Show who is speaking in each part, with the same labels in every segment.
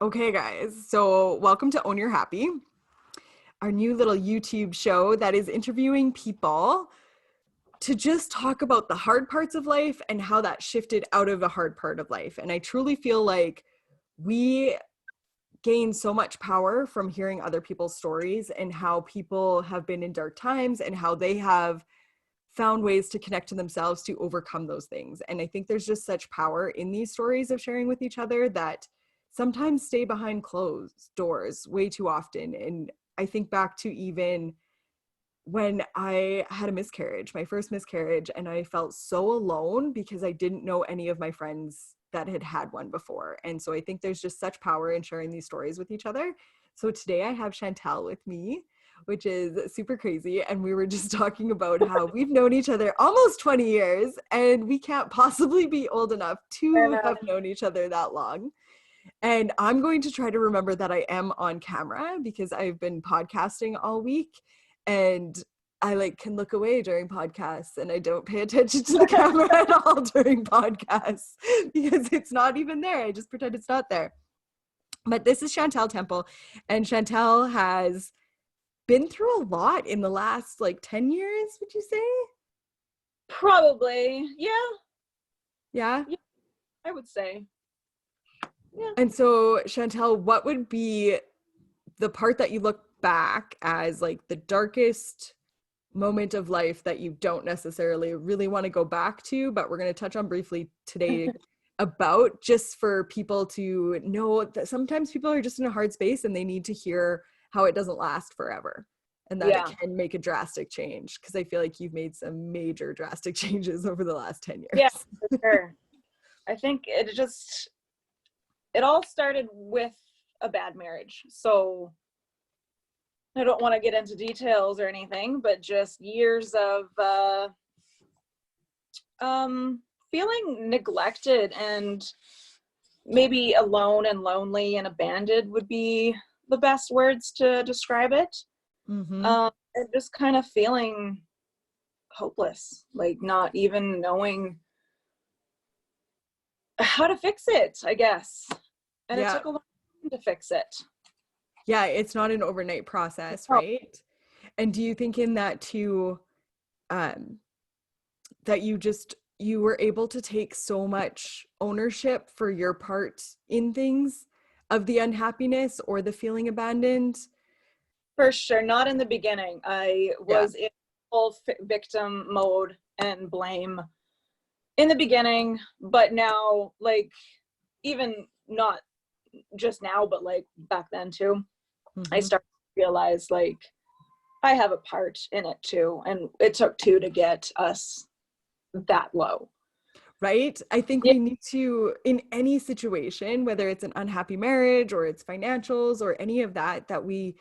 Speaker 1: Okay, guys, so welcome to Own Your Happy, our new little YouTube show that is interviewing people to just talk about the hard parts of life and how that shifted out of a hard part of life. And I truly feel like we gain so much power from hearing other people's stories and how people have been in dark times and how they have found ways to connect to themselves to overcome those things. And I think there's just such power in these stories of sharing with each other that sometimes stay behind closed doors way too often. And I think back to even when I had a miscarriage, my first miscarriage, and I felt so alone because I didn't know any of my friends that had had one before. And so I think there's just such power in sharing these stories with each other. So today I have Chantel with me, which is super crazy. And we were just talking about how we've known each other almost 20 years and we can't possibly be old enough to have known each other that long. And I'm going to try to remember that I am on camera because I've been podcasting all week and I can look away during podcasts and I don't pay attention to the camera at all during podcasts because it's not even there. I just pretend it's not there. But this is Chantel Temple, and Chantel has been through a lot in the last 10 years, would you say?
Speaker 2: Probably. Yeah.
Speaker 1: Yeah?
Speaker 2: Yeah, I would say. Yeah.
Speaker 1: And so, Chantel, what would be the part that you look back as the darkest moment of life that you don't necessarily really want to go back to, but we're going to touch on briefly today about, just for people to know that sometimes people are just in a hard space and they need to hear how it doesn't last forever and that it can make a drastic change, because I feel like you've made some major drastic changes over the last 10 years.
Speaker 2: Yeah, for sure. I think it all started with a bad marriage. So I don't want to get into details or anything, but just years of feeling neglected and maybe alone and lonely and abandoned would be the best words to describe it.
Speaker 1: Mm-hmm.
Speaker 2: And just kind of feeling hopeless, not even knowing how to fix it, I guess. And it took a long time to fix it.
Speaker 1: Yeah, it's not an overnight process, right? And do you think in that too, that you were able to take so much ownership for your part in things of the unhappiness or the feeling abandoned?
Speaker 2: For sure. Not in the beginning. I was in full victim mode and blame in the beginning, but now, even not just now, but back then too, I started to realize I have a part in it too, and it took two to get us that low.
Speaker 1: Right? I think we need to, in any situation, whether it's an unhappy marriage or it's financials or any of that, that we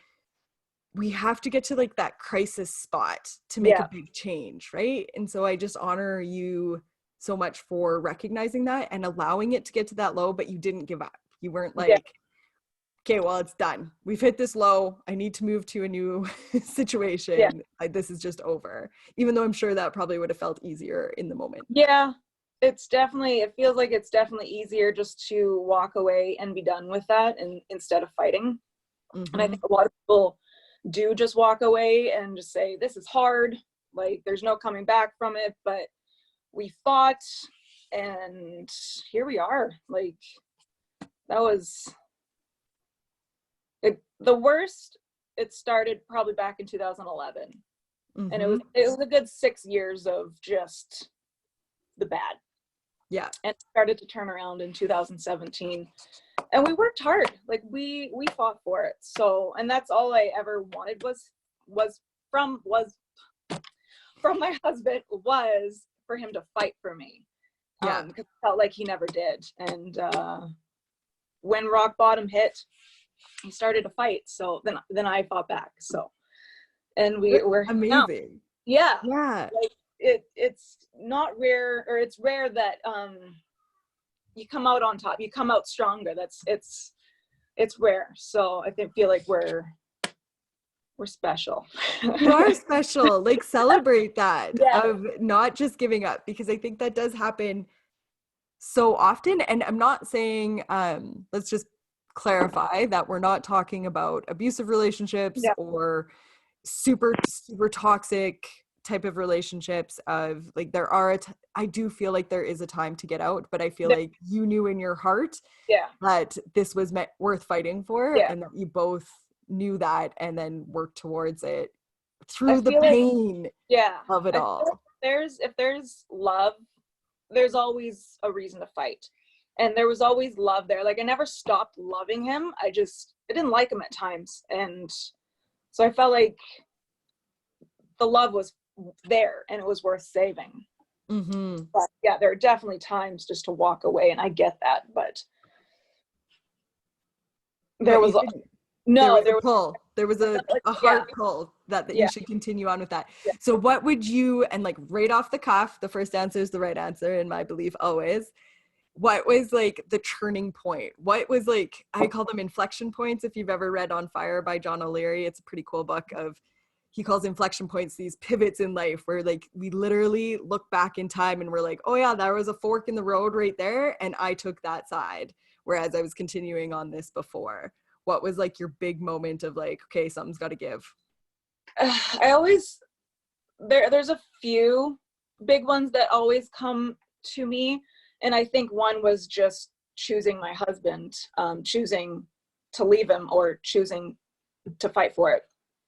Speaker 1: have to get to that crisis spot to make a big change, right? And so I just honor you so much for recognizing that and allowing it to get to that low, but you didn't give up. You weren't okay, well, it's done. We've hit this low. I need to move to a new situation. This is just over. Even though I'm sure that probably would have felt easier in the moment.
Speaker 2: Yeah, it feels like it's definitely easier just to walk away and be done with that, and instead of fighting. And I think a lot of people do just walk away and just say, this is hard. There's no coming back from it, but we fought and here we are. That was the worst. It started probably back in 2011. And it was a good 6 years of just the bad. Yeah. And it started to turn around in 2017. And we worked hard. We fought for it. So, and that's all I ever wanted was from my husband, was for him to fight for me. Because it felt like he never did. And when rock bottom hit, he started to fight. So then I fought back. So, and we're
Speaker 1: amazing.
Speaker 2: Yeah.
Speaker 1: Yeah.
Speaker 2: It's not rare, or it's rare that you come out on top, you come out stronger. It's rare. So I feel like we're special.
Speaker 1: You are special. Celebrate that of not just giving up, because I think that does happen so often. And I'm not saying let's just clarify that we're not talking about abusive relationships or super toxic type of relationships. Of like, there are I do feel like there is a time to get out, but I feel like you knew in your heart that this was worth fighting for, and that you both knew that and then worked towards it through the pain of it all.
Speaker 2: If there's love, there's always a reason to fight. And there was always love there. Like, I never stopped loving him. I didn't like him at times. And so I felt like the love was there and it was worth saving. But yeah, there are definitely times just to walk away, and I get that. But there was a
Speaker 1: pull. There was a heart pull that you should continue on with that. So what would you, and like right off the cuff, the first answer is the right answer in my belief always. What was like the turning point? What was like, I call them inflection points. If you've ever read On Fire by John O'Leary, it's a pretty cool book. He calls inflection points these pivots in life where like we literally look back in time and we're like, oh yeah, there was a fork in the road right there, and I took that side, whereas I was continuing on this before. What was like your big moment of like, okay, something's got to give?
Speaker 2: There's a few big ones that always come to me. And I think one was just choosing my husband, choosing to leave him or choosing to fight for it.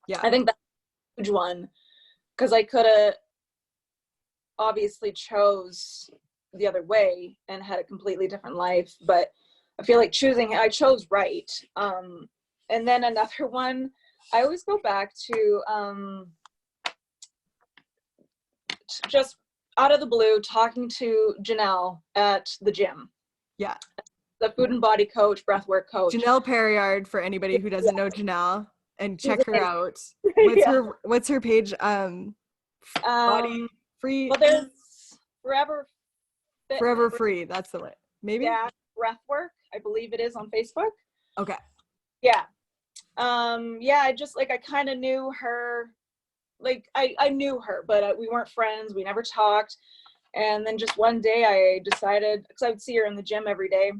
Speaker 2: Yeah. I think that's a huge one, because I could have obviously chose the other way and had a completely different life, but I feel like I chose right. And then another one, I always go back to just out of the blue, talking to Janelle at the gym. Yeah. The food and body coach, breathwork coach.
Speaker 1: Janelle Perriard, for anybody who doesn't know Janelle, and check her out. What's her page? Body Free.
Speaker 2: Well, there's
Speaker 1: Forever Free. That's the way. Maybe.
Speaker 2: Yeah, breathwork. I believe it is on Facebook.
Speaker 1: Okay.
Speaker 2: Yeah. I just I kind of knew her. Like I knew her, but we weren't friends. We never talked. And then just one day I decided, because I would see her in the gym every day,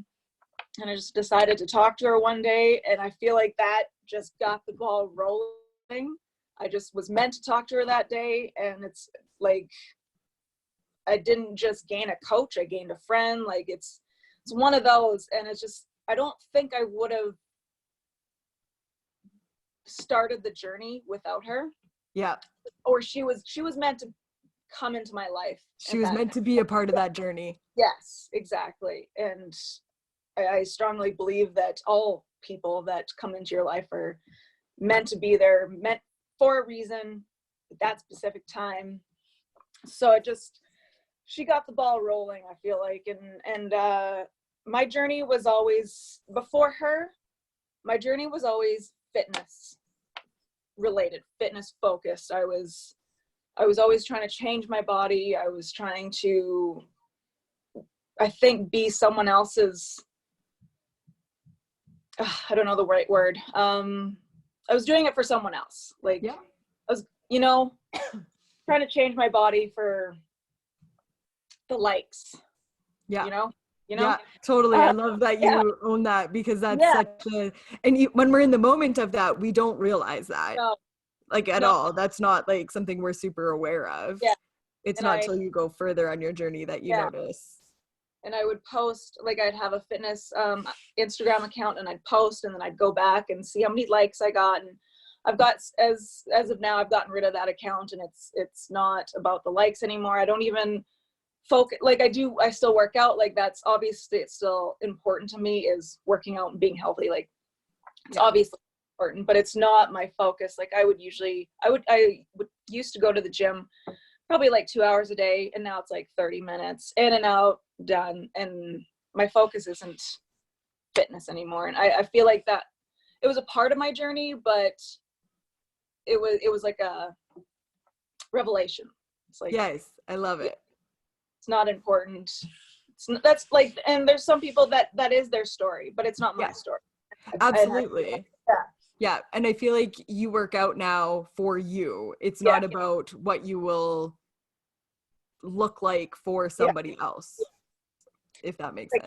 Speaker 2: and I just decided to talk to her one day. And I feel like that just got the ball rolling. I just was meant to talk to her that day. And it's like, I didn't just gain a coach, I gained a friend. Like it's one of those. And it's just, I don't think I would have started the journey without her.
Speaker 1: Yeah.
Speaker 2: Or she was meant to come into my life.
Speaker 1: She was meant to be a part of that journey.
Speaker 2: Yes, exactly. And I strongly believe that all people that come into your life are meant to be there, meant for a reason, at that specific time. So she got the ball rolling, I feel like. And my journey was always, before her, my journey was always fitness related, fitness focused. I was always trying to change my body. I was trying to, I think, be someone else's, I don't know the right word. I was doing it for someone else. Like, I was, trying to change my body for the likes. Yeah.
Speaker 1: Yeah, totally. I love that you own that, because that's such a, and when we're in the moment of that, we don't realize that at all. That's not like something we're super aware of. Yeah. It's not till you go further on your journey that you notice.
Speaker 2: And I would post, like I'd have a fitness Instagram account, and I'd post, and then I'd go back and see how many likes I got. And I've got, as of now, I've gotten rid of that account, and it's not about the likes anymore. I don't even focus, like I still work out. Like that's obviously, it's still important to me, is working out and being healthy. Like it's obviously important, but it's not my focus. Like I would used to go to the gym probably like 2 hours a day, and now it's like 30 minutes in and out, done. And my focus isn't fitness anymore. And I feel like that it was a part of my journey, but it was like a revelation. It's like,
Speaker 1: yes, I love it.
Speaker 2: It's not important. That's like, and there's some people that is their story, but it's not my story.
Speaker 1: Absolutely. Yeah. And I feel like you work out now for you. It's not about what you will look like for somebody else, if that makes sense.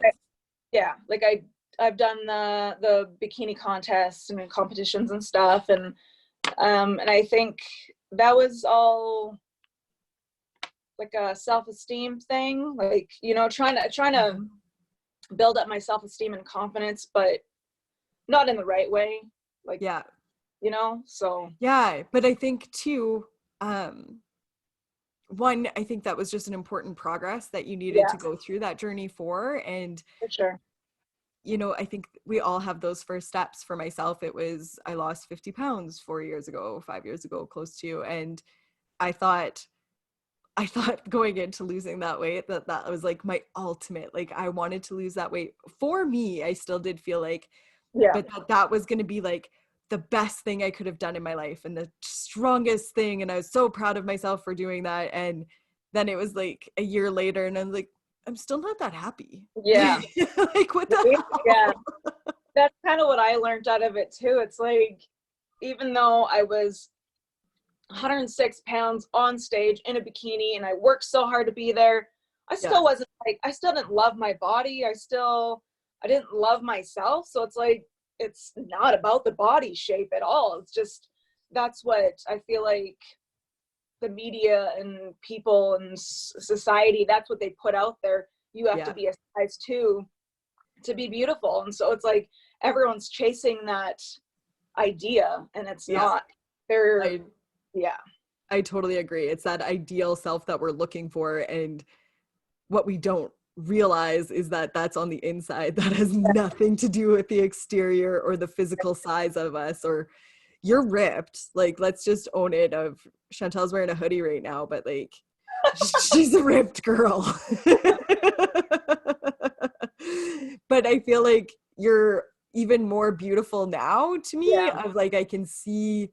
Speaker 2: Like done the bikini contests and competitions and stuff, and I think that was all like a self-esteem thing, like, you know, trying to build up my self-esteem and confidence, but not in the right way, like,
Speaker 1: yeah,
Speaker 2: you know. So
Speaker 1: yeah, but I think too, one, I think that was just an important progress that you needed to go through that journey for. And
Speaker 2: for sure,
Speaker 1: you know, I think we all have those first steps. For myself, it was, I lost 50 pounds 4 years ago, 5 years ago, close to. And I thought going into losing that weight, that was like my ultimate, like I wanted to lose that weight. For me, I still did feel like, but that was going to be like the best thing I could have done in my life and the strongest thing. And I was so proud of myself for doing that. And then it was like a year later and I'm like, I'm still not that happy.
Speaker 2: yeah.
Speaker 1: Like, what the hell?
Speaker 2: Yeah, that's kind of what I learned out of it too. It's like, even though I was 106 pounds on stage in a bikini and I worked so hard to be there, I still wasn't like, I still didn't love my body. I didn't love myself. So it's like, it's not about the body shape at all. It's just, that's what I feel like the media and people and society, that's what they put out there. You have to be a size 2 to be beautiful. And so it's like everyone's chasing that idea and it's not. They're
Speaker 1: I totally agree. It's that ideal self that we're looking for, and what we don't realize is that that's on the inside. That has nothing to do with the exterior or the physical size of us. Or you're ripped, like, let's just own it. Of Chantel's wearing a hoodie right now, but like she's a ripped girl. But I feel like you're even more beautiful now to me. Of like, I can see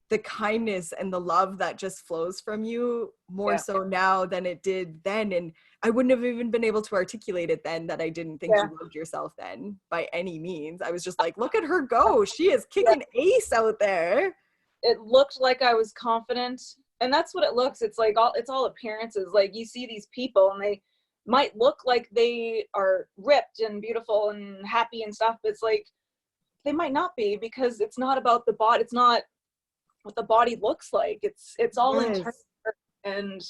Speaker 1: the kindness and the love that just flows from you more so now than it did then. And I wouldn't have even been able to articulate it then, that I didn't think you loved yourself then by any means. I was just like, look at her go. She is kicking ace out there.
Speaker 2: It looked like I was confident. And that's what it looks. It's like it's all appearances. Like, you see these people and they might look like they are ripped and beautiful and happy and stuff, but it's like, they might not be, because it's not about the body. It's not what the body looks like. It's all internal. And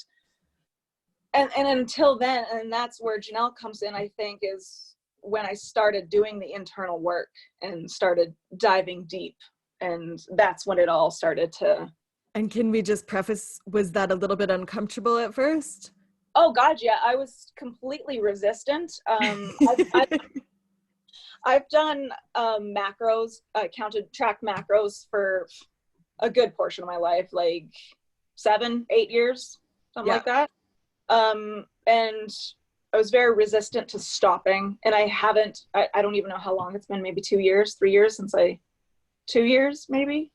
Speaker 2: until then, and that's where Janelle comes in, I think, is when I started doing the internal work and started diving deep. And that's when it all started to.
Speaker 1: And can we just preface, was that a little bit uncomfortable at first?
Speaker 2: Oh God, yeah. I was completely resistant. I've done macros, tracked macros for a good portion of my life, like 7-8 years, something like that. And I was very resistant to stopping. And I don't even know how long it's been, maybe 2 years, 3 years since 2 years maybe,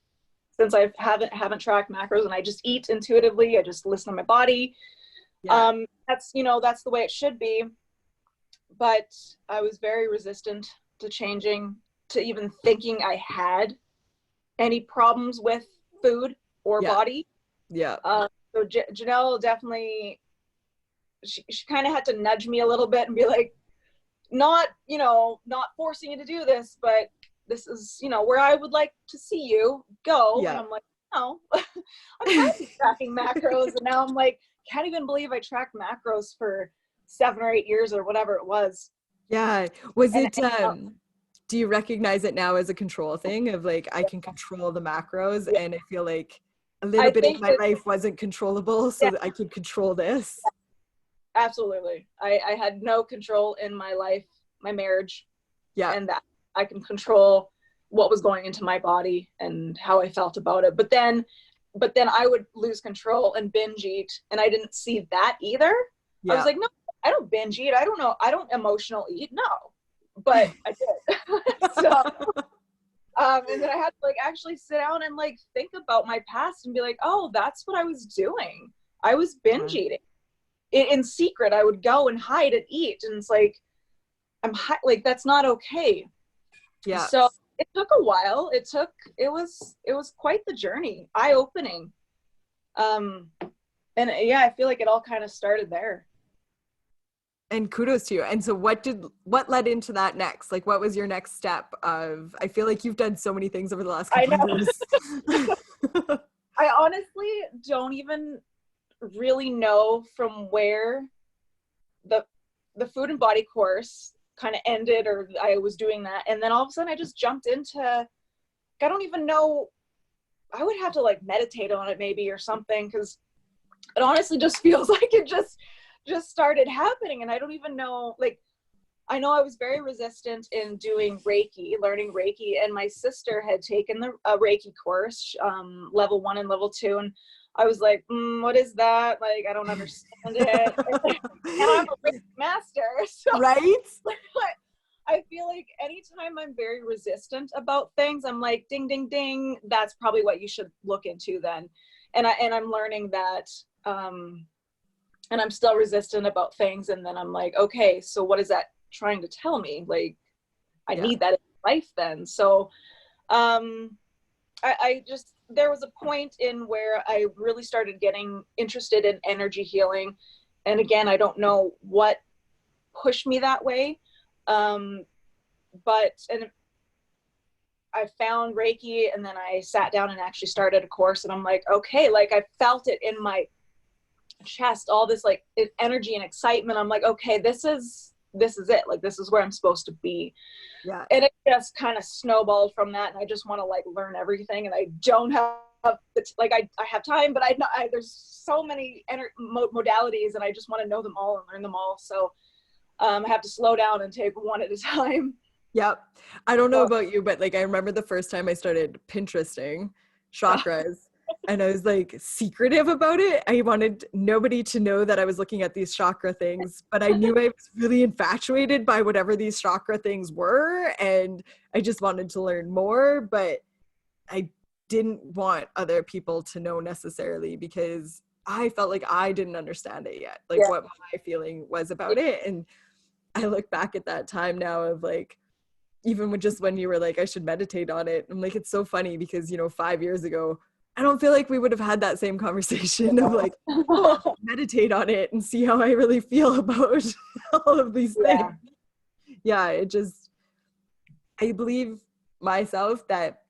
Speaker 2: since I haven't tracked macros, and I just eat intuitively. I just listen to my body. That's the way it should be. But I was very resistant to changing, to even thinking I had any problems with food or body. So Janelle definitely, she kind of had to nudge me a little bit and be like, not forcing you to do this, but this is, where I would like to see you go. And I'm like, no, I'm trying to be tracking macros. And now I'm like, can't even believe I tracked macros for 7 or 8 years or whatever it was.
Speaker 1: Was it, do you recognize it now as a control thing of like, I can control the macros, and I feel like a little bit of my life wasn't controllable, so that I could control this?
Speaker 2: Absolutely. I had no control in my life, my marriage, and that I can control what was going into my body and how I felt about it. But then I would lose control and binge eat, and I didn't see that either. I was like, no, I don't binge eat. I don't know. I don't emotional eat. No, but I did. So, and then I had to like actually sit down and like think about my past and be like, oh, that's what I was doing. I was binge eating. In secret. I would go and hide and eat, and it's like, like, that's not okay. So it took a while. It was quite the journey, eye-opening. And I feel like it all kind of started there.
Speaker 1: And kudos to you. And so what led into that next? Like, what was your next step of, I feel like you've done so many things over the last couple of years.
Speaker 2: I honestly don't even really know from where the food and body course kind of ended, or I was doing that. And then all of a sudden I just jumped into, I don't even know, I would have to like meditate on it maybe or something, because it honestly just feels like it just started happening. And I don't even know, like, I know I was very resistant in doing Reiki, learning Reiki, and my sister had taken the Reiki course, level 1 and level 2. And I was like, what is that? Like, I don't understand it. And I'm a Reiki master. So
Speaker 1: right?
Speaker 2: I feel like anytime I'm very resistant about things, I'm like, ding, ding, ding, that's probably what you should look into then. And I'm learning that, and I'm still resistant about things. And then I'm like, okay, so what is that trying to tell me? Like, I need that in life then. So I just, there was a point in where I really started getting interested in energy healing. And again, I don't know what pushed me that way. But I found Reiki, and then I sat down and actually started a course, and I'm like, okay, like I felt it in my chest, all this like energy and excitement. I'm like, okay, this is it. Like, this is where I'm supposed to be.
Speaker 1: Yeah.
Speaker 2: And it just kind of snowballed from that. And I just want to like learn everything. And I don't have like, I have time, but there's so many modalities, and I just want to know them all and learn them all. So I have to slow down and take one at a time.
Speaker 1: Yep. I don't know about you, but like, I remember the first time I started Pinteresting chakras. And I was like secretive about it. I wanted nobody to know that I was looking at these chakra things, but I knew I was really infatuated by whatever these chakra things were. And I just wanted to learn more, but I didn't want other people to know necessarily, because I felt like I didn't understand it yet, like what my feeling was about it. And I look back at that time now of like, even when you were like, I should meditate on it. I'm like, it's so funny because, 5 years ago, I don't feel like we would have had that same conversation of like, meditate on it and see how I really feel about all of these things. Yeah, I believe myself that,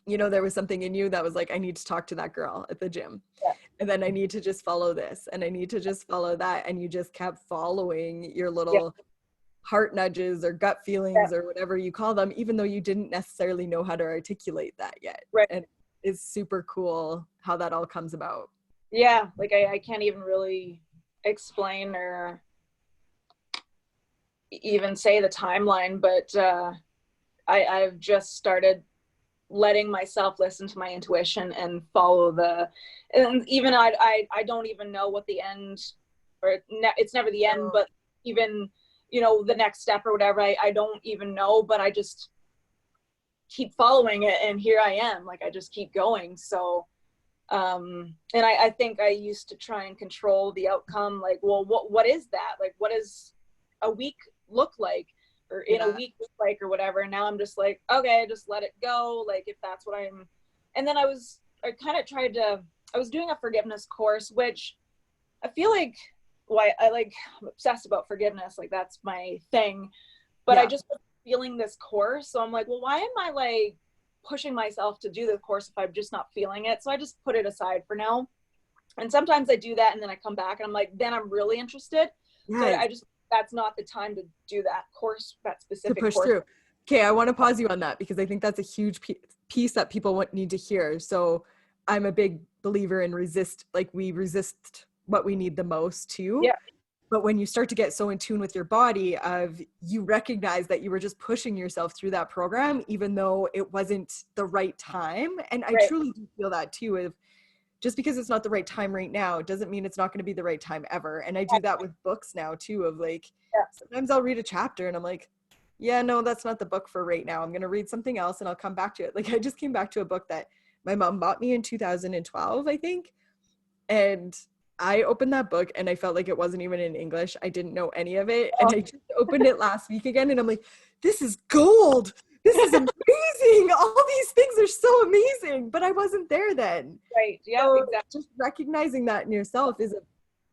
Speaker 1: there was something in you that was like, I need to talk to that girl at the gym.
Speaker 2: Yeah.
Speaker 1: And then I need to just follow this, and I need to just follow that. And you just kept following your little heart nudges or gut feelings or whatever you call them, even though you didn't necessarily know how to articulate that yet.
Speaker 2: Right.
Speaker 1: And it's super cool how that all comes about.
Speaker 2: Yeah, like I can't even really explain or even say the timeline, but I've just started letting myself listen to my intuition and follow and even I don't even know what the end, or it's never the end, but even the next step or whatever, I don't even know, but I just keep following it, and here I am, like I just keep going. So and I think I used to try and control the outcome, like, well, what is that, like, what does a week look like, or in a week look like, or whatever. And now I'm just like, okay, just let it go, like if that's what I'm. And then I was doing a forgiveness course, which I feel like I'm obsessed about forgiveness, like that's my thing, but I just was feeling this course, so I'm like, well, why am I like pushing myself to do the course if I'm just not feeling it? So I just put it aside for now. And sometimes I do that, and then I come back and I'm like, then I'm really interested. So that's not the time to do that course, that specific
Speaker 1: course. Through. Okay, I want to pause you on that, because I think that's a huge piece that people need to hear. So I'm a big believer in we resist what we need the most too.
Speaker 2: Yeah.
Speaker 1: But when you start to get so in tune with your body, you recognize that you were just pushing yourself through that program, even though it wasn't the right time. And I truly do feel that too, of just because it's not the right time right now doesn't mean it's not going to be the right time ever. And I do that with books now too, of like, sometimes I'll read a chapter and I'm like, yeah, no, that's not the book for right now. I'm going to read something else and I'll come back to it. Like, I just came back to a book that my mom bought me in 2012, I think. And I opened that book and I felt like it wasn't even in English. I didn't know any of it. And I just opened it last week again and I'm like, this is gold. This is amazing. All these things are so amazing, but I wasn't there then.
Speaker 2: Right. Yeah,
Speaker 1: so
Speaker 2: exactly.
Speaker 1: Just recognizing that in yourself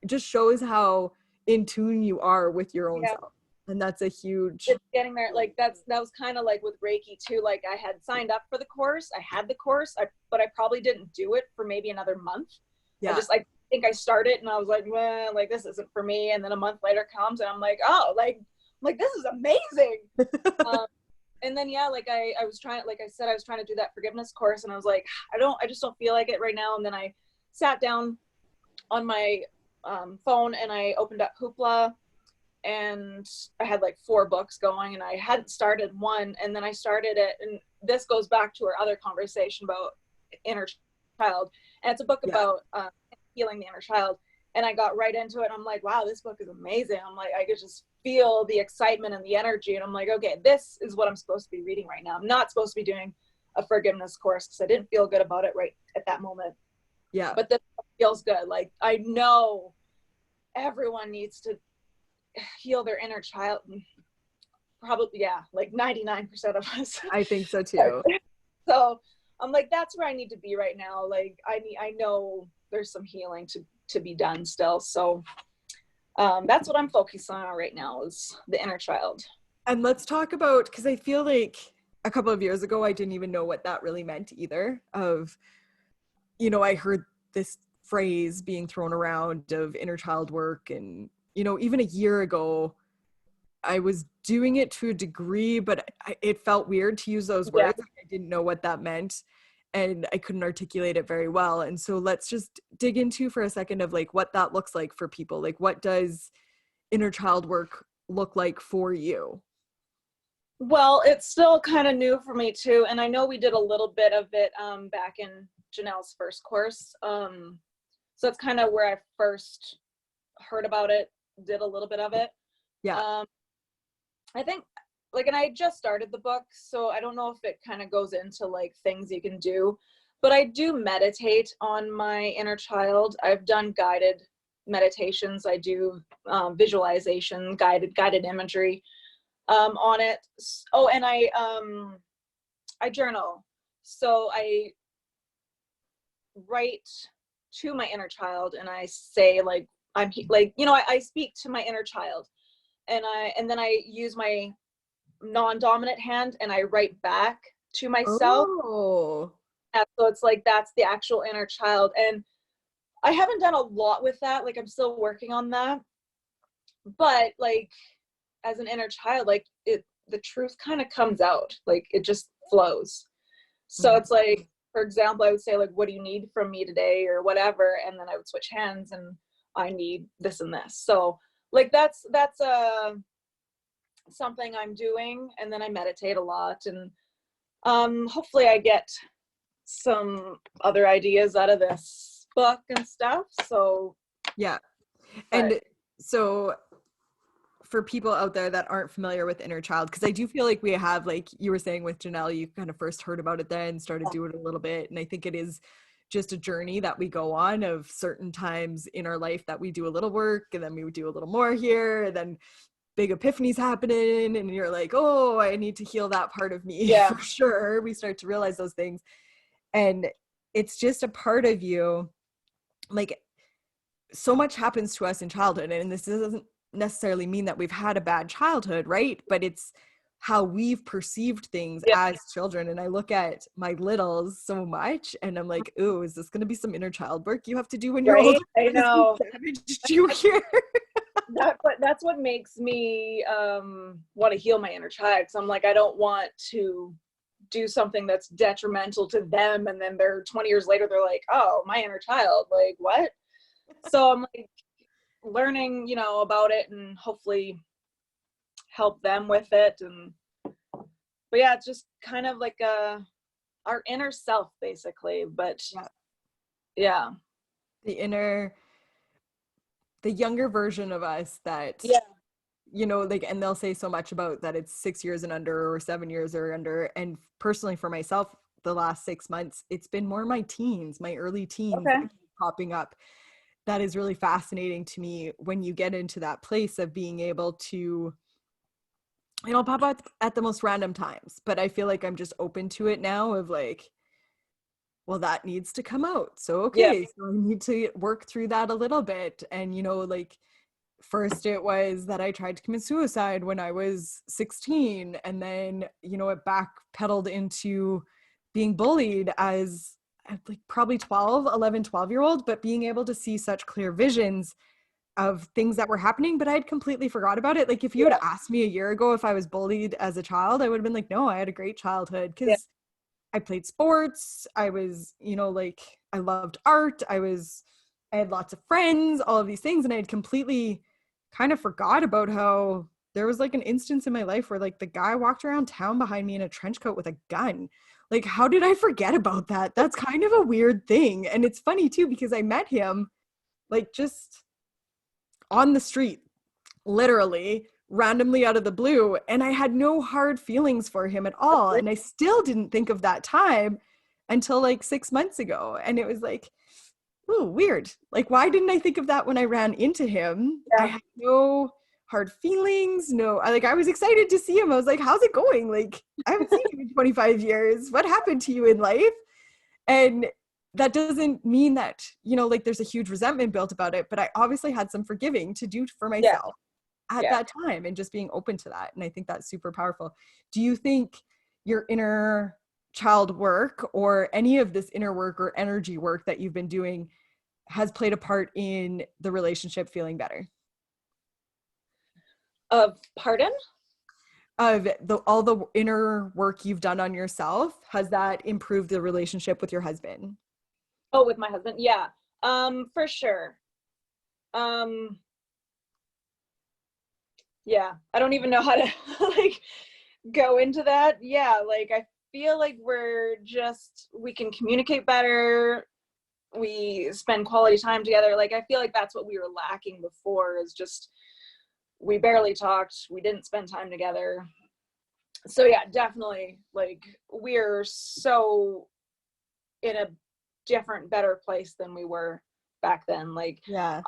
Speaker 1: just shows how in tune you are with your own self. And that's a huge,
Speaker 2: it's getting there. Like that was kind of like with Reiki too. Like I had signed up for the course, I had the course, but I probably didn't do it for maybe another month. I think I started and I was like, well, like this isn't for me. And then a month later comes and I'm like, oh, like this is amazing. And then like I was trying, like I said, I was trying to do that forgiveness course, and I was like, I just don't feel like it right now. And then I sat down on my phone and I opened up Hoopla, and I had like 4 books going, and I hadn't started one, and then I started it. And this goes back to our other conversation about inner child, and it's a book about healing the inner child. And I got right into it. And I'm like, wow, this book is amazing. I'm like, I could just feel the excitement and the energy. And I'm like, okay, this is what I'm supposed to be reading right now. I'm not supposed to be doing a forgiveness course because I didn't feel good about it right at that moment.
Speaker 1: Yeah.
Speaker 2: But this feels good. Like, I know everyone needs to heal their inner child. Probably, like 99% of us.
Speaker 1: I think so too.
Speaker 2: So I'm like, that's where I need to be right now. Like, I know there's some healing to be done still. So that's what I'm focusing on right now, is the inner child.
Speaker 1: And let's talk about, because I feel like a couple of years ago, I didn't even know what that really meant either. Of, I heard this phrase being thrown around of inner child work. And, even a year ago, I was doing it to a degree, but it felt weird to use those words. I didn't know what that meant, and I couldn't articulate it very well. And so let's just dig into for a second of like what that looks like for people. Like, what does inner child work look like for you?
Speaker 2: Well, it's still kind of new for me too. And I know we did a little bit of it back in Janelle's first course. So it's kind of where I first heard about it, did a little bit of it.
Speaker 1: Yeah.
Speaker 2: I think and I just started the book, so I don't know if it kind of goes into like things you can do, but I do meditate on my inner child. I've done guided meditations. I do visualization, guided imagery on it. Oh, and I journal. So I write to my inner child, and I say like, I speak to my inner child, and then I use my non-dominant hand and I write back to myself.
Speaker 1: Oh.
Speaker 2: And so it's like, that's the actual inner child. And I haven't done a lot with that. Like, I'm still working on that. But like, as an inner child, like the truth kind of comes out, like it just flows. So it's like, for example, I would say like, what do you need from me today or whatever? And then I would switch hands and I need this and this. So like, that's something I'm doing. And then I meditate a lot, and hopefully I get some other ideas out of this book and stuff. So
Speaker 1: yeah. And so for people out there that aren't familiar with inner child, because I do feel like we have, like you were saying with Janelle, you kind of first heard about it then, started doing it a little bit. And I think it is just a journey that we go on, of certain times in our life that we do a little work, and then we would do a little more here, and then big epiphanies happening, and you're like, oh, I need to heal that part of me. For sure. We start to realize those things, and it's just a part of you. Like, so much happens to us in childhood, and this doesn't necessarily mean that we've had a bad childhood, right? But it's how we've perceived things as children. And I look at my littles so much, and I'm like, ooh, is this going to be some inner child work you have to do when you're older?
Speaker 2: I know.
Speaker 1: Damaged you here.
Speaker 2: That's what makes me want to heal my inner child, because I'm like, I don't want to do something that's detrimental to them, and then they're 20 years later, they're like, oh, my inner child, like what? So I'm like learning, about it, and hopefully help them with it. But yeah, it's just kind of like our inner self, basically. But yeah.
Speaker 1: The younger version of us that, like, and they'll say so much about that it's 6 years and under, or 7 years or under. And personally for myself, the last 6 months, it's been more my teens, my early teens popping up. That is really fascinating to me, when you get into that place of being able to, pop up at the most random times. But I feel like I'm just open to it now, of like, well, that needs to come out. So, okay, so I need to work through that a little bit. And, like, first it was that I tried to commit suicide when I was 16. And then, you know, it backpedaled into being bullied as like probably 12-year-old, but being able to see such clear visions of things that were happening, but I had completely forgot about it. Like if you had asked me a year ago if I was bullied as a child, I would have been like, no, I had a great childhood because I played sports. I was, you know, like I loved art. I had lots of friends, all of these things. And I had completely kind of forgot about how there was like an instance in my life where like the guy walked around town behind me in a trench coat with a gun. Like, how did I forget about that? That's kind of a weird thing. And it's funny too, because I met him like just on the street, literally randomly out of the blue. And I had no hard feelings for him at all. And I still didn't think of that time until like 6 months ago. And it was like, ooh, weird. Like, why didn't I think of that when I ran into him? I had no hard feelings. No, I was excited to see him. I was like, how's it going? Like, I haven't seen you in 25 years. What happened to you in life? And that doesn't mean that, you know, like there's a huge resentment built about it, but I obviously had some forgiving to do for myself at that time and just being open to that. And I think that's super powerful. Do you think your inner child work or any of this inner work or energy work that you've been doing has played a part in the relationship feeling better?
Speaker 2: Pardon?
Speaker 1: Of all the inner work you've done on yourself, has that improved the relationship with your husband?
Speaker 2: Oh, with my husband? Yeah. For sure. Yeah. I don't even know how to like go into that. Yeah, like I feel like we can communicate better. We spend quality time together. Like I feel like that's what we were lacking before, is just we barely talked. We didn't spend time together. So yeah, definitely like we're so in a different, better place than we were back then. Like I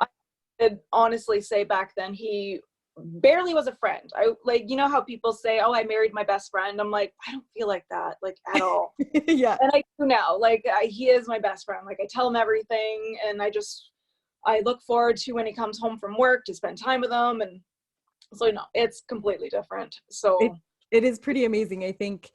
Speaker 2: could honestly say back then he barely was a friend. I like, you know how people say, oh, I married my best friend. I'm like, I don't feel like that, like at all.
Speaker 1: Yeah.
Speaker 2: And I do now. Like he is my best friend. Like I tell him everything, and I look forward to when he comes home from work to spend time with him. And so no, it's completely different. So
Speaker 1: it is pretty amazing. I think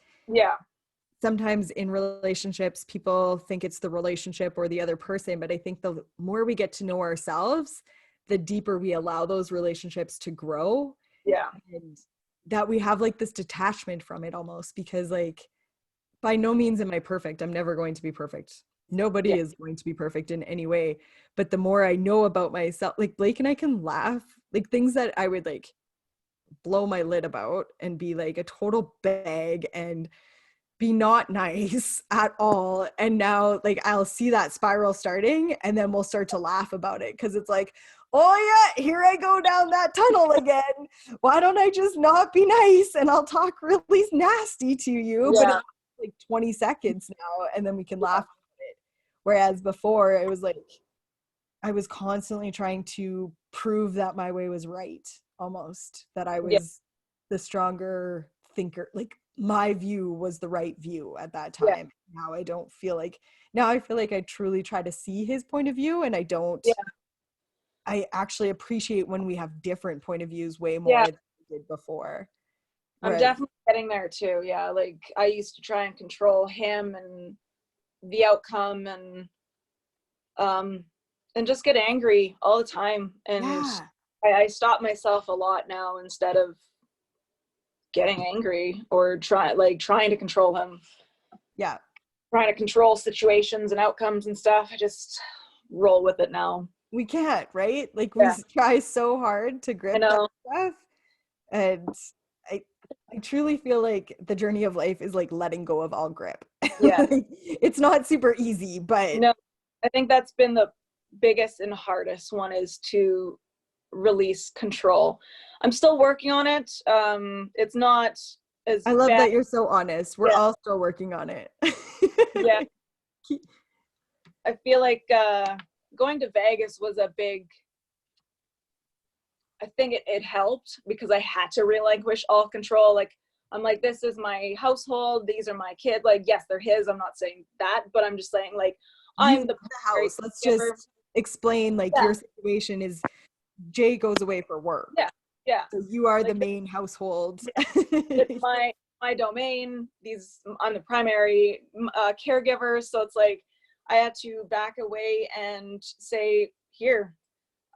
Speaker 1: sometimes in relationships, people think it's the relationship or the other person, but I think the more we get to know ourselves, the deeper we allow those relationships to grow.
Speaker 2: Yeah.
Speaker 1: And that we have like this detachment from it almost, because like, by no means am I perfect. I'm never going to be perfect. Nobody is going to be perfect in any way. But the more I know about myself, like Blake and I can laugh, like things that I would like blow my lid about and be like a total bag and be not nice at all. And now like I'll see that spiral starting, and then we'll start to laugh about it, because it's like, oh yeah, here I go down that tunnel again. Why don't I just not be nice and I'll talk really nasty to you? But it's like 20 seconds now, and then we can laugh at it. Whereas before it was like I was constantly trying to prove that my way was right, almost, that I was the stronger thinker, like my view was the right view at that time. Now I don't feel like, now I feel like I truly try to see his point of view, and I don't, I actually appreciate when we have different point of views way more than we did before.
Speaker 2: I'm definitely getting there too. Yeah. Like I used to try and control him and the outcome, and just get angry all the time. And I stop myself a lot now, instead of getting angry or trying to control him.
Speaker 1: Yeah.
Speaker 2: Trying to control situations and outcomes and stuff. I just roll with it now.
Speaker 1: We can't, right? Like we try so hard to grip that stuff. And I truly feel like the journey of life is like letting go of all grip.
Speaker 2: Yeah.
Speaker 1: Like, it's not super easy, but
Speaker 2: no, I think that's been the biggest and hardest one, is to release control. I'm still working on it. It's not as
Speaker 1: I love
Speaker 2: bad.
Speaker 1: that you're so honest. We're all still working on it.
Speaker 2: Yeah. I feel like going to Vegas was a big, I think it helped, because I had to relinquish all control. Like I'm like, this is my household, these are my kids. Like, yes, they're his. I'm not saying that, but I'm just saying like I'm the
Speaker 1: house. Let's just explain like your situation is Jay goes away for work.
Speaker 2: Yeah.
Speaker 1: So you are the main household.
Speaker 2: It's my domain. I'm the primary caregiver. So it's like, I had to back away and say, here,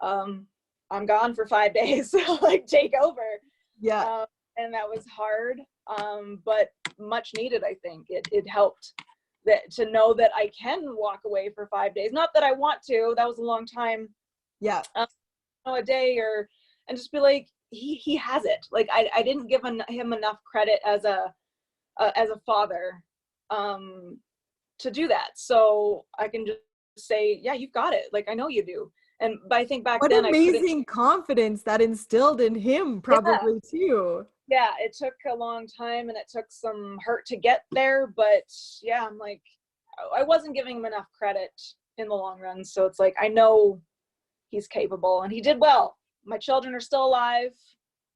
Speaker 2: I'm gone for 5 days. Like, take over.
Speaker 1: Yeah.
Speaker 2: And that was hard, but much needed. I think it helped to know that I can walk away for 5 days. Not that I want to. That was a long time.
Speaker 1: Yeah.
Speaker 2: A day, and just be like, he has it. Like, I didn't give him enough credit as a father to do that. So I can just say, yeah, you've got it. Like, I know you do. But I think back
Speaker 1: what
Speaker 2: then,
Speaker 1: amazing confidence that instilled in him, probably too.
Speaker 2: Yeah, it took a long time and it took some hurt to get there. But yeah, I'm like, I wasn't giving him enough credit in the long run. So it's like, I know he's capable, and he did well. My children are still alive.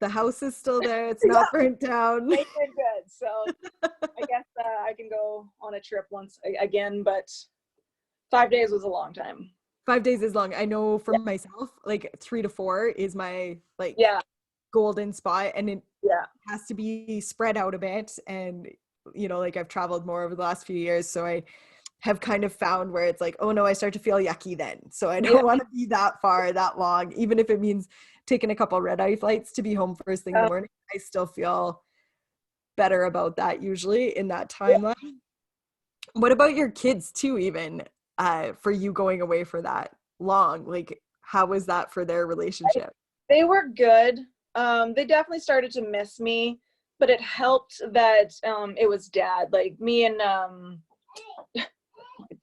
Speaker 1: The house is still there. It's not burnt down.
Speaker 2: They did good. So I guess I can go on a trip once again, but 5 days was a long time.
Speaker 1: 5 days is long. I know for myself, like 3 to 4 is my golden spot, and it has to be spread out a bit. And like, I've traveled more over the last few years, so I have kind of found where it's like, oh no, I start to feel yucky then. So I don't want to be that far, that long, even if it means taking a couple red-eye flights to be home first thing in the morning. I still feel better about that usually in that timeline. What about your kids too, even for you going away for that long? Like, how was that for their relationship?
Speaker 2: They were good. They definitely started to miss me, but it helped that it was dad. Like, me and my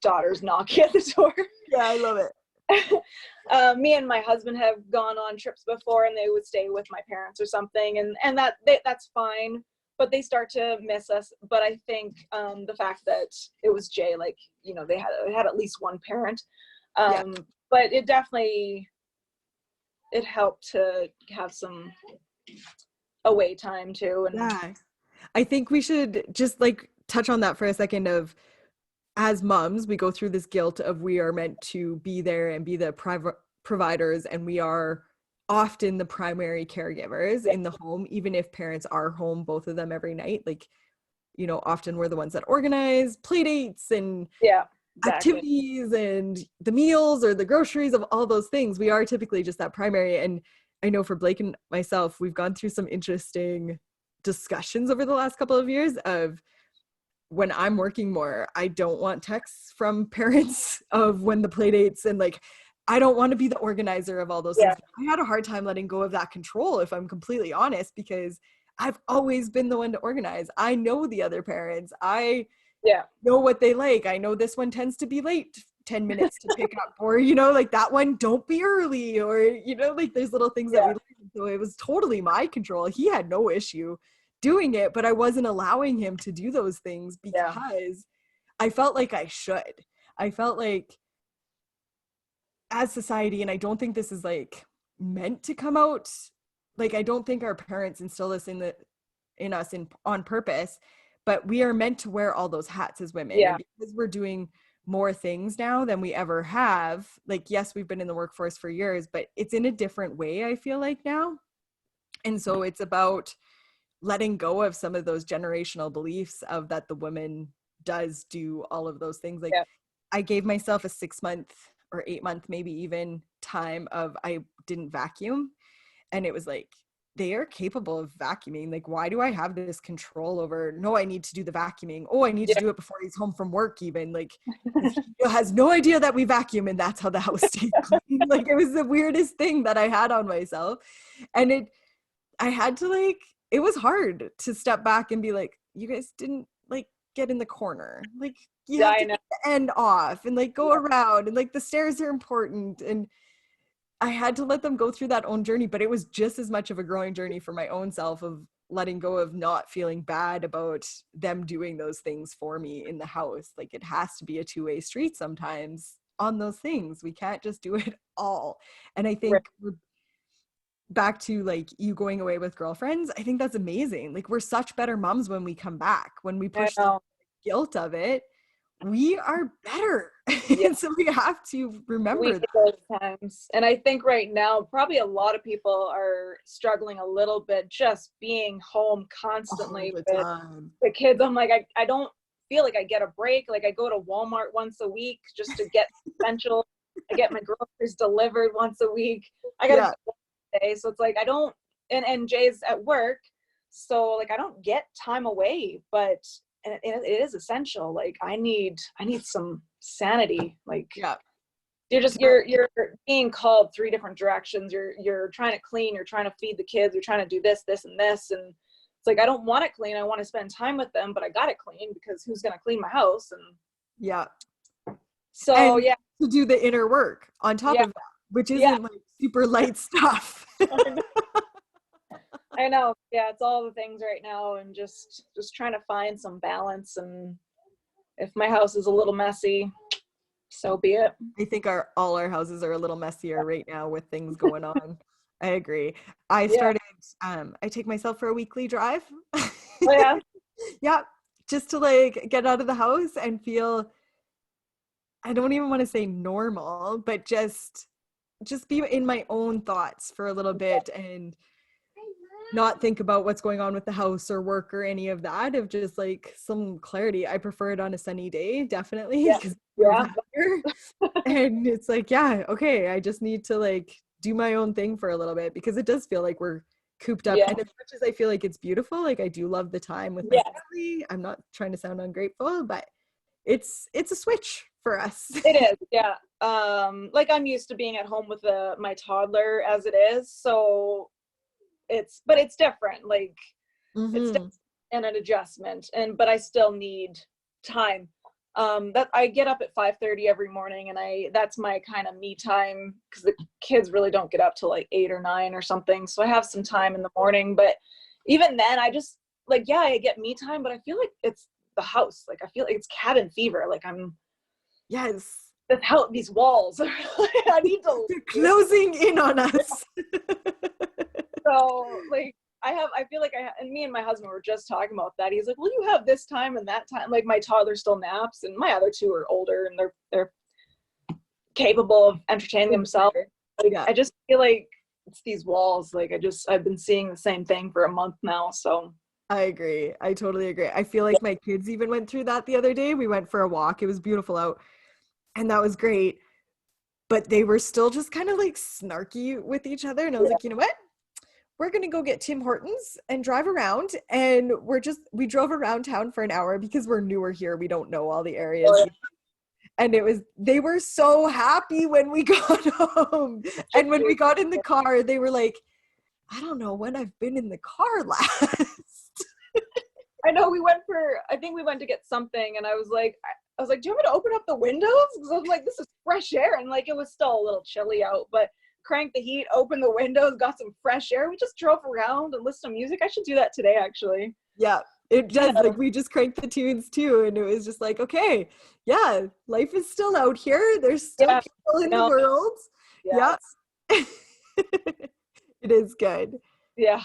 Speaker 2: daughter's knocking at the door.
Speaker 1: Yeah, I love it.
Speaker 2: Me and my husband have gone on trips before, and they would stay with my parents or something, and that's fine. But they start to miss us. But I think the fact that it was Jay, like, they had at least one parent. But it definitely, it helped to have some away time too. And
Speaker 1: yeah, I think we should just like touch on that for a second. Of, as moms, we go through this guilt of we are meant to be there and be the providers, and we are often the primary caregivers in the home, even if parents are home, both of them, every night. Like, often we're the ones that organize play dates and activities and the meals or the groceries, of all those things. We are typically just that primary. And I know for Blake and myself, we've gone through some interesting discussions over the last couple of years of, when I'm working more, I don't want texts from parents of when the play dates, and like, I don't want to be the organizer of all those things. I had a hard time letting go of that control, if I'm completely honest, because I've always been the one to organize. I know the other parents. I know what they like. I know this one tends to be late 10 minutes to pick up, or, like, that one, don't be early, or, like, there's little things that we learned. So it was totally my control. He had no issue doing it, but I wasn't allowing him to do those things because I felt like I should. I felt like, as society, and I don't think this is like meant to come out, like, I don't think our parents instill this in us on purpose, but we are meant to wear all those hats as women. And because we're doing more things now than we ever have, like, yes, we've been in the workforce for years, but it's in a different way, I feel like, now. And so it's about letting go of some of those generational beliefs of that the woman does do all of those things. Like, I gave myself a 6 month or 8 month, maybe even, time of, I didn't vacuum. And it was like, they are capable of vacuuming. Like, why do I have this control over, no, I need to do the vacuuming. Oh, I need to do it before he's home from work even. Like, he has no idea that we vacuum, and that's how the house stays clean. Like, it was the weirdest thing that I had on myself. And I had to, like, it was hard to step back and be like, you guys didn't, like, get in the corner. Like, you have to get the end off and, like, go around, and, like, the stairs are important. And I had to let them go through that own journey, but it was just as much of a growing journey for my own self, of letting go of not feeling bad about them doing those things for me in the house. Like, it has to be a two-way street sometimes on those things. We can't just do it all. And I think we're back to, like, you going away with girlfriends. I think that's amazing. Like, we're such better moms when we come back, when we push the guilt of it. we are better.
Speaker 2: Yeah.
Speaker 1: So we have to remember that.
Speaker 2: Those times. And I think right now, probably a lot of people are struggling a little bit just being home constantly
Speaker 1: All the
Speaker 2: with
Speaker 1: time.
Speaker 2: the kids. I'm like, I don't feel like I get a break. Like I go to Walmart once a week just to get essential. I get my groceries delivered once a week. I gotta go today. So it's like I don't, and Jay's at work. So like I don't get time away, but it is essential. Like I need some sanity. Like you're being called 3 different directions. You're trying to clean, you're trying to feed the kids, you're trying to do this and this, and it's like I don't want to clean. I want to spend time with them, but I gotta clean because who's gonna clean my house? And so
Speaker 1: and to do the inner work on top of that, which isn't like super light stuff.
Speaker 2: I know. Yeah, it's all the things right now, and just trying to find some balance. And if my house is a little messy, so be it.
Speaker 1: I think all our houses are a little messier right now with things going on. I agree. I started I take myself for a weekly drive.
Speaker 2: Oh, yeah.
Speaker 1: Yeah, just to like get out of the house and feel, I don't even want to say normal, but just be in my own thoughts for a little bit and not think about what's going on with the house or work or any of that, of just like some clarity. I prefer it on a sunny day, definitely. And it's like, okay, I just need to like do my own thing for a little bit, because it does feel like we're cooped up. And as much as I feel like it's beautiful, like I do love the time with my family. I'm not trying to sound ungrateful, but it's a switch for us.
Speaker 2: It is, yeah. Like I'm used to being at home with my toddler as it is, so it's different. Like it's different and an adjustment, but I still need time. That I get up at 5:30 every morning, and that's my kind of me time, because the kids really don't get up till like 8 or 9 or something. So I have some time in the morning, but even then I just like, I get me time, but I feel like it's the house. Like I feel like it's cabin fever. Like I'm the house, these walls. I need to.
Speaker 1: They're closing in on us.
Speaker 2: So like I feel like and me and my husband were just talking about that. He's like, well, you have this time and that time. Like my toddler still naps, and my other 2 are older and they're capable of entertaining themselves. Like, I just feel like it's these walls. Like I've been seeing the same thing for a month now. So
Speaker 1: I agree. I totally agree. I feel like my kids even went through that the other day. We went for a walk. It was beautiful out, and that was great. But they were still just kind of like snarky with each other. And I was like, you know what? We're going to go get Tim Hortons and drive around. And we drove around town for an hour because we're newer here. We don't know all the areas. And they were so happy when we got home. And when we got in the car, they were like, I don't know when I've been in the car last.
Speaker 2: I know I think we went to get something, and I was like, do you want me to open up the windows? Because I was like, this is fresh air. And like, it was still a little chilly out, but cranked the heat, opened the windows, got some fresh air. We just drove around and listened to music. I should do that today, actually.
Speaker 1: Yeah, it does. Like we just cranked the tunes too. And it was just like, okay, life is still out here. There's still people in the world. Yeah. It is good.
Speaker 2: Yeah.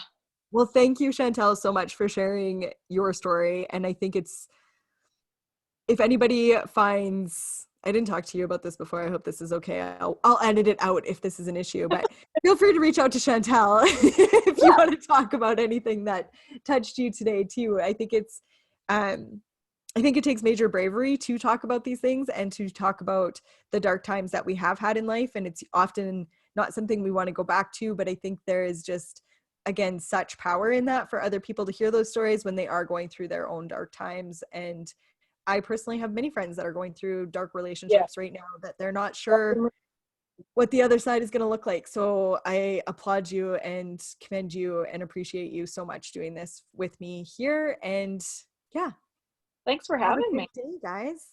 Speaker 1: Well, thank you, Chantel, so much for sharing your story. And I think if anybody finds, I didn't talk to you about this before. I hope this is okay. I'll edit it out if this is an issue, but feel free to reach out to Chantel if you want to talk about anything that touched you today too. I think it takes major bravery to talk about these things and to talk about the dark times that we have had in life. And it's often not something we want to go back to, but I think there is just, again, such power in that for other people to hear those stories when they are going through their own dark times. And I personally have many friends that are going through dark relationships right now that they're not sure what the other side is going to look like. So I applaud you and commend you and appreciate you so much doing this with me here. And
Speaker 2: thanks for having me,
Speaker 1: guys.